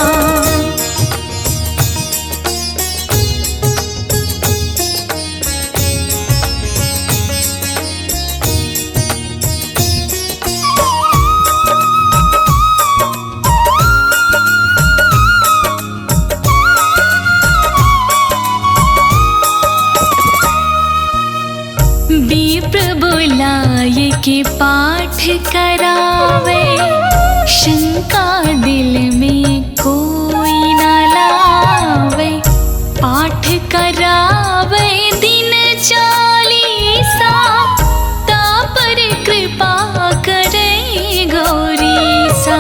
विप्र बुलाए के पाठ करावे, शंका दिल में कोई न लावे। पाठ करावे दिन 40, तापर कृपा करे गौरीसा।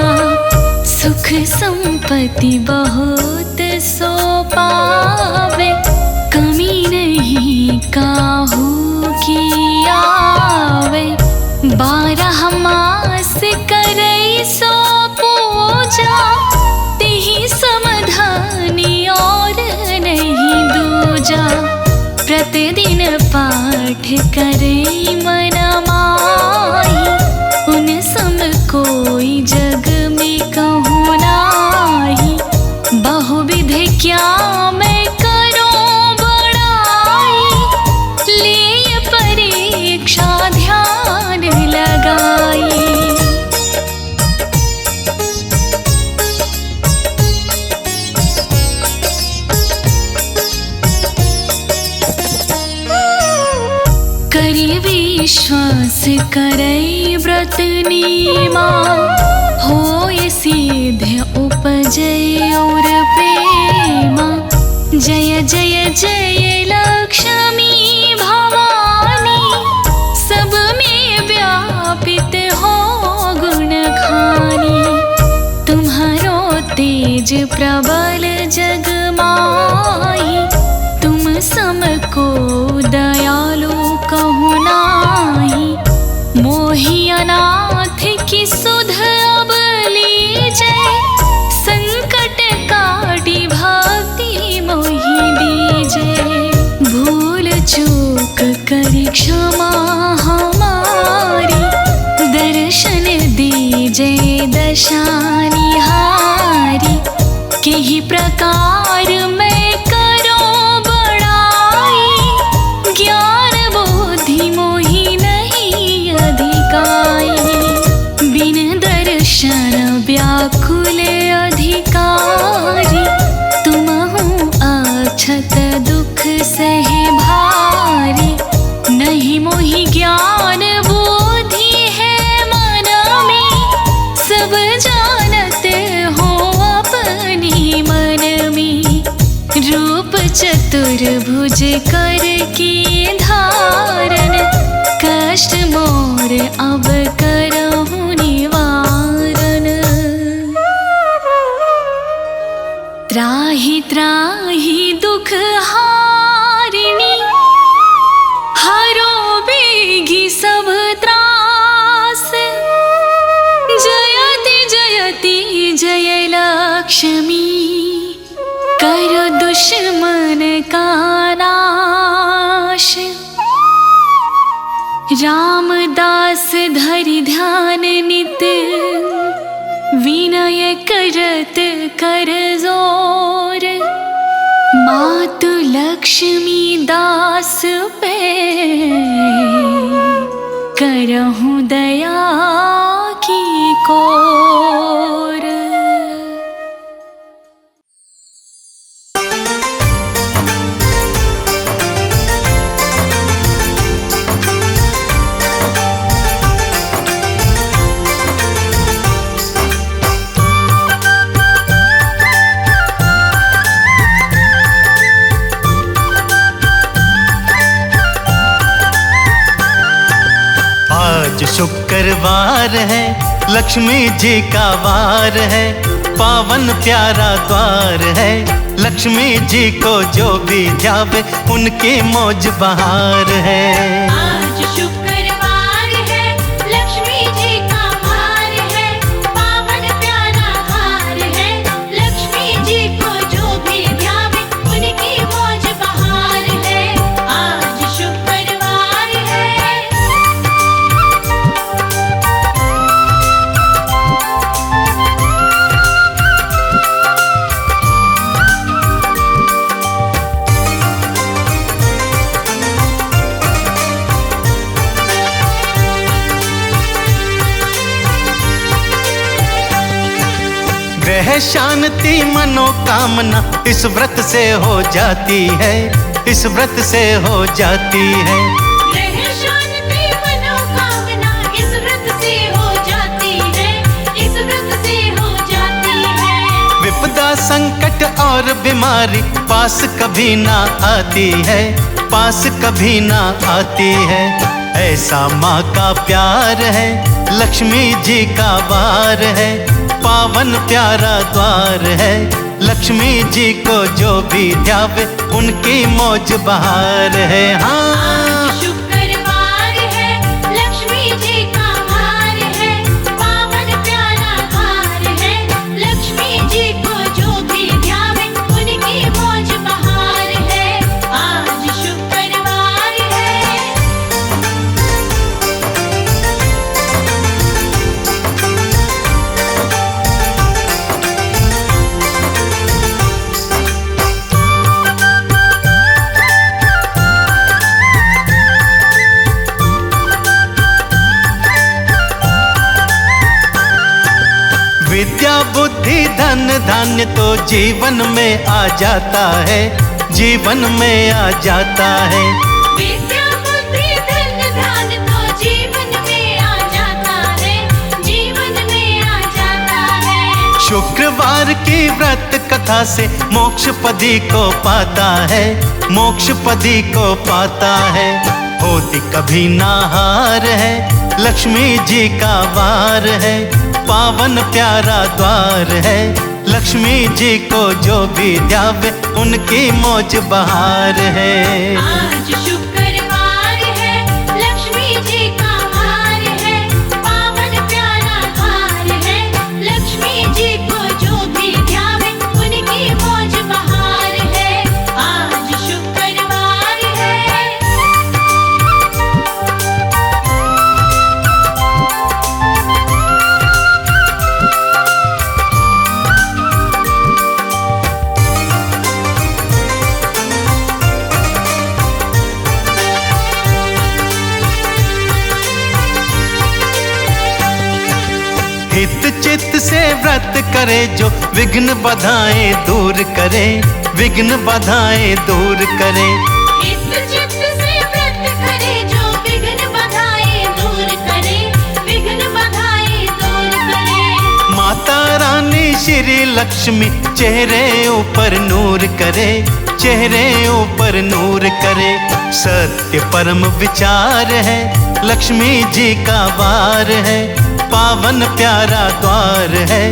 सुख संपत्ति बहुत सो पावे, कमी नहीं काहू की आवे। 12 मास करे सो पूजा, तिहि समाधानी और नहीं दूजा। प्रतिदिन पाठ करे मन माही, उन सम कोई जग में कहूँ नाही। बहुविध क्या मैं करूँ बड़ाई, ले परीक्षा ध्यान लगाई। करी विश्वास करे व्रत नीमा, होय सिद्ध उपजय और प्रेमा। जय जय जय लक्ष्मी भवानी, सब में व्यापित हो गुण खानी। तुम्हारो तेज प्रबल जग माही, तुम सम को दयालु कहु नाही। मोहि अनाथ की सुध अब लीजै, संकट काटी भक्ति मोहि दीजै। भूल चूक करी क्षमा हमारी, दर्शन दीजै दशा निहारी। केहि प्रकार मैं करो बड़ाई, ज्ञान बुद्धि मोहि नहीं अधिकाई। बिन दर्शन व्याकुल अधिकारी, तुमहु अक्षत दुख सहे भारी। नहीं मोहि ज्ञान बुद्धि है मन में, सब जानत हो अपनी मन में। रूप चतुर्भुज कर के धारण, कष्ट मोर अब करहु निवारण। त्राहि त्राहि दुख हारिणी, हरो बेगी सब त्रास। जयति जयति जय लक्ष्मी, कर दुश्मन का नाश। रामदास धरि ध्यान नित, विनय करत कर जोर। मातु लक्ष्मी दास पे, करहूँ दया की कोर। शुक्रवार है, लक्ष्मी जी का वार है, पावन प्यारा द्वार है। लक्ष्मी जी को जो भी ध्यावे उनकी मौज बहार है। आज शुक्रवार है, लक्ष्मी जी का वार है, पावन प्यारा द्वार है। लक्ष्मी जी को जो भी ध्यावे उनकी मौज बहार है। आज शुक्रवार है। ग्रह शांति मनोकामना इस व्रत से हो जाती है, इस व्रत से हो जाती है। ग्रह शांति मनोकामना इस व्रत से हो जाती है, इस व्रत से हो जाती है। विपदा संकट और बीमारी पास कभी ना आती है, पास कभी ना आती है। ऐसा माँ का प्यार है, लक्ष्मी जी का वार है, पावन प्यारा द्वार है। लक्ष्मी जी को जो भी ध्यावे उनकी मौज बहार है। हाँ, शुक्रवार है, लक्ष्मी जी का वार है, पावन प्यारा द्वार है। लक्ष्मी जी को जो भी ध्यावे उनकी मौज बहार है। आज शुक्रवार है। विद्या बुद्धि धन धान्य तो जीवन में आ जाता है, जीवन में आ जाता है। विद्या बुद्धि धन धान तो जीवन में आ जाता है, जीवन में आ जाता है। शुक्रवार की व्रत कथा से मोक्ष पदी को पाता है, मोक्ष पदी को पाता है। होती कभी ना हार है, लक्ष्मी जी का वार है, पावन प्यारा द्वार है। लक्ष्मी जी को जो भी ध्यावे उनकी मौज बहार है। आज शुक्रवार है, लक्ष्मी जी का वार है, पावन प्यारा द्वार है। लक्ष्मी जी को जो भी ध्यावे उनकी मौज बहार है। आज शुक्रवार है। हित चित्त से व्रत करे जो विघ्न बाधाएं दूर करे, विघ्न बाधाएं दूर करे। इस चित्त से व्रत करे जो विघ्न बाधाएं दूर करे, विघ्न बाधाएं दूर करे। माता रानी श्री लक्ष्मी चेहरे ऊपर नूर करे, चेहरे ऊपर नूर करे। सत्य परम विचार है, लक्ष्मी जी का वार है, पावन प्यारा द्वार है।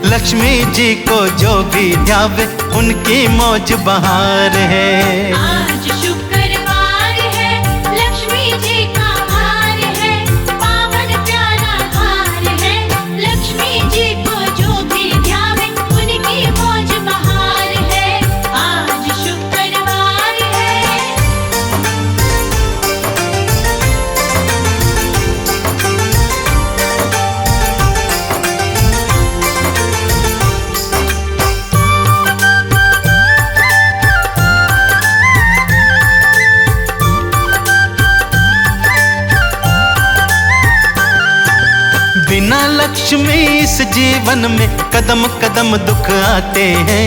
लक्ष्मी जी को जो भी ध्यावे उनकी मौज बहार है। आज शुक्रवार है, लक्ष्मी जी का वार है, पावन प्यारा द्वार है। लक्ष्मी जी को जो भी ध्यावे उनकी मौज बहार है। आज शुक्रवार है। बिना लक्ष्मी इस जीवन में कदम कदम दुख आते हैं,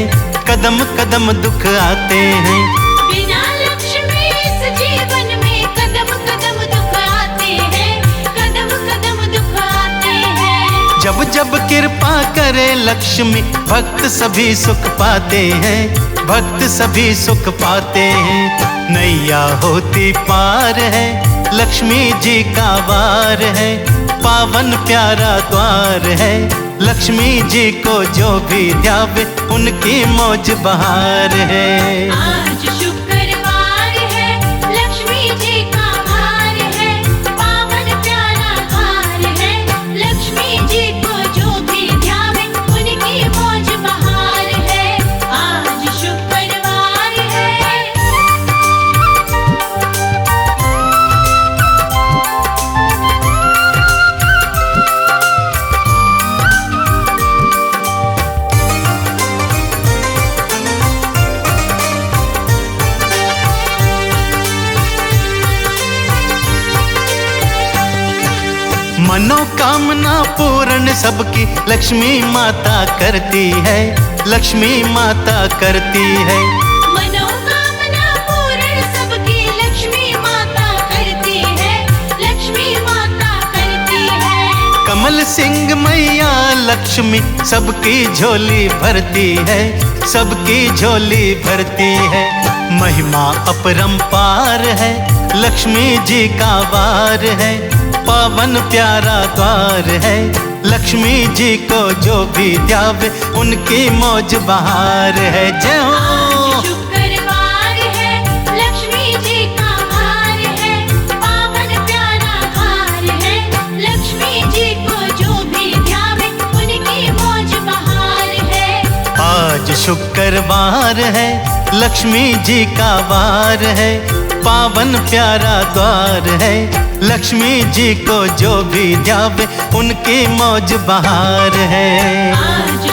कदम कदम दुख आते हैं। बिना लक्ष्मी इस जीवन में कदम कदम दुख आते हैं, कदम कदम दुख आते हैं। जब जब कृपा करे लक्ष्मी भक्त सभी सुख पाते हैं, भक्त सभी सुख पाते हैं। नैया होती पार है, लक्ष्मी जी का वार है, पावन प्यारा द्वार है। लक्ष्मी जी को जो भी ध्यावे उनकी मौज बहार है। आज शुक्रवार है, लक्ष्मी जी का वार है, पावन प्यारा द्वार है। लक्ष्मी जी को जो भी ध्यावे उनकी मौज बहार है। आज शुक्रवार है। मनोकामना पूर्ण सबकी लक्ष्मी माता करती है। लक्ष्मी माता करती है। मनोकामना पूर्ण सबकी लक्ष्मी माता करती है। लक्ष्मी माता करती है। कमल सिंह मैया लक्ष्मी सबकी झोली भरती है। सबकी झोली भरती है। महिमा अपरंपार है, लक्ष्मी जी का वार है, पावन प्यारा द्वार है। लक्ष्मी जी को जो भी ध्यावे उनकी मौज बहार है। जय हो। आज शुक्रवार है, लक्ष्मी जी का वार है, पावन प्यारा द्वार है। लक्ष्मी जी को जो भी ध्यावे उनकी मौज बहार है। आज शुक्रवार है, लक्ष्मी जी का वार है, पावन प्यारा द्वार है। लक्ष्मी जी को जो भी ध्यावे उनकी मौज बहार है। आज